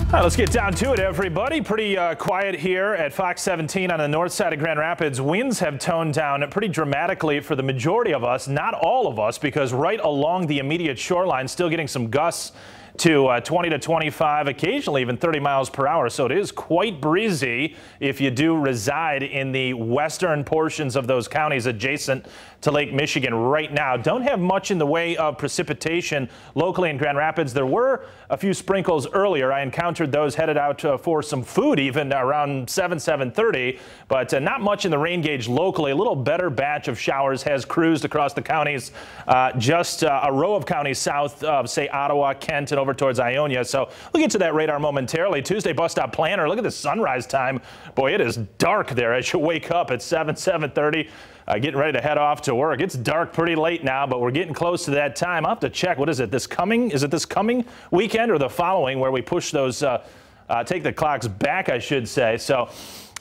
All right, let's get down to it, everybody. Pretty quiet here at Fox 17 on the north side of Grand Rapids. Winds have toned down pretty dramatically for the majority of us, not all of us, because right along the immediate shoreline, still getting some gusts to 20 to 25, occasionally even 30 miles per hour. So it is quite breezy if you do reside in the western portions of those counties adjacent to Lake Michigan right now. Don't have much in the way of precipitation locally in Grand Rapids. There were a few sprinkles earlier. I encountered those headed out for some food even around 7:30, but not much in the rain gauge locally. A little better batch of showers has cruised across the counties, just a row of counties south of, say, Ottawa, Kent, and over towards Ionia. So we'll get to that radar momentarily. Tuesday bus stop planner. Look at the sunrise time. Boy, it is dark there as you wake up at 7:30. Getting ready to head off to work. It's dark pretty late now, but we're getting close to that time. I'll have to check. What is it? Is it this coming weekend or the following where we push those, take the clocks back, I should say. So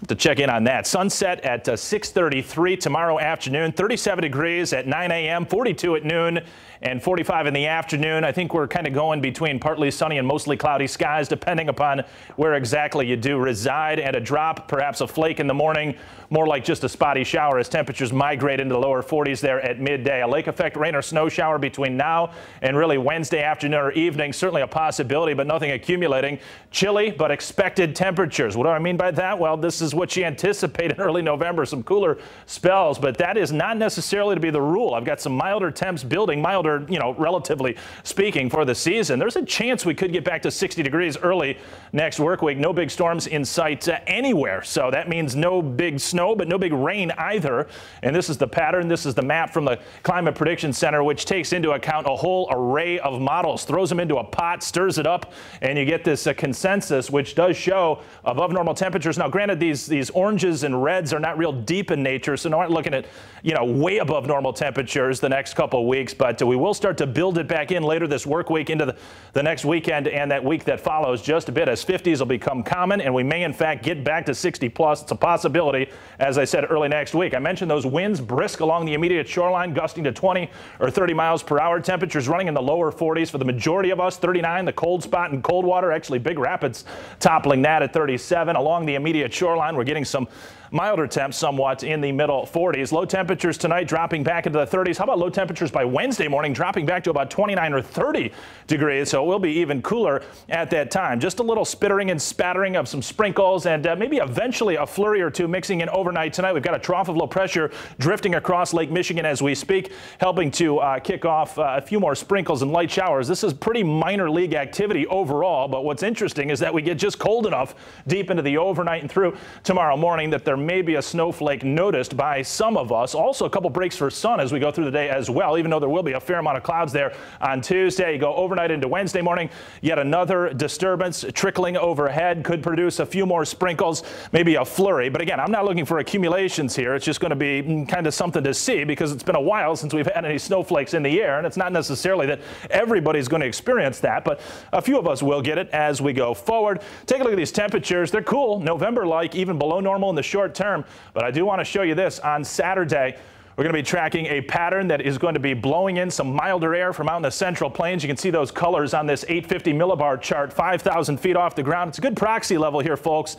to check in on that. Sunset at 6:33 tomorrow afternoon, 37 degrees at 9 a.m., 42 at noon, and 45 in the afternoon. I think we're kind of going between partly sunny and mostly cloudy skies, depending upon where exactly you do reside, and a drop, perhaps a flake in the morning, more like just a spotty shower as temperatures migrate into the lower 40s there at midday. A lake effect rain or snow shower between now and really Wednesday afternoon or evening, certainly a possibility, but nothing accumulating. Chilly, but expected temperatures. What do I mean by that? Well, this is what you anticipate in early November, some cooler spells, but that is not necessarily to be the rule. I've got some milder temps building, milder, relatively speaking, for the season. There's a chance we could get back to 60 degrees early next work week. No big storms in sight anywhere. So that means no big snow, but no big rain either. And this is the pattern. This is the map from the Climate Prediction Center, which takes into account a whole array of models, throws them into a pot, stirs it up, and you get this consensus, which does show above normal temperatures. Now, granted, these oranges and reds are not real deep in nature, so not looking at, way above normal temperatures the next couple of weeks, but we will start to build it back in later this work week into the next weekend and that week that follows just a bit as 50s will become common, and we may in fact get back to 60 plus. It's a possibility, as I said, early next week. I mentioned those winds brisk along the immediate shoreline, gusting to 20 or 30 miles per hour. Temperatures running in the lower 40s for the majority of us. 39, the cold spot in Coldwater, actually Big Rapids toppling that at 37. Along the immediate shoreline, we're getting some milder temps somewhat in the middle 40s. Low temperatures tonight dropping back into the 30s. How about low temperatures by Wednesday morning, dropping back to about 29 or 30 degrees. So it will be even cooler at that time. Just a little spittering and spattering of some sprinkles, and maybe eventually a flurry or two mixing in overnight tonight. We've got a trough of low pressure drifting across Lake Michigan as we speak, helping to kick off a few more sprinkles and light showers. This is pretty minor league activity overall, but what's interesting is that we get just cold enough deep into the overnight and through tomorrow morning that there may be a snowflake noticed by some of us. Also, a couple breaks for sun as we go through the day as well, even though there will be a fair amount of clouds there on Tuesday. You go overnight into Wednesday morning, yet another disturbance trickling overhead could produce a few more sprinkles, maybe a flurry. But again, I'm not looking for accumulations here. It's just going to be kind of something to see because it's been a while since we've had any snowflakes in the air, and it's not necessarily that everybody's going to experience that, but a few of us will get it as we go forward. Take a look at these temperatures. They're cool, November-like, even below normal in the short term, but I do want to show you this. On Saturday, we're going to be tracking a pattern that is going to be blowing in some milder air from out in the central plains. You can see those colors on this 850 millibar chart, 5,000 feet off the ground. It's a good proxy level here, folks,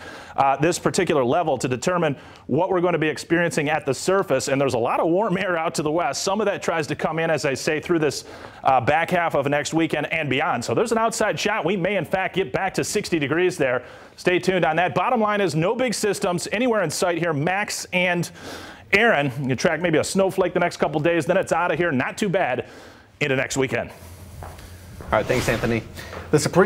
this particular level, to determine what we're going to be experiencing at the surface. And there's a lot of warm air out to the west. Some of that tries to come in, as I say, through this back half of next weekend and beyond. So there's an outside shot. We may, in fact, get back to 60 degrees there. Stay tuned on that. Bottom line is no big systems anywhere in sight here. Max and Aaron, you track maybe a snowflake the next couple days, then it's out of here. Not too bad into next weekend. All right, thanks, Anthony. The Supreme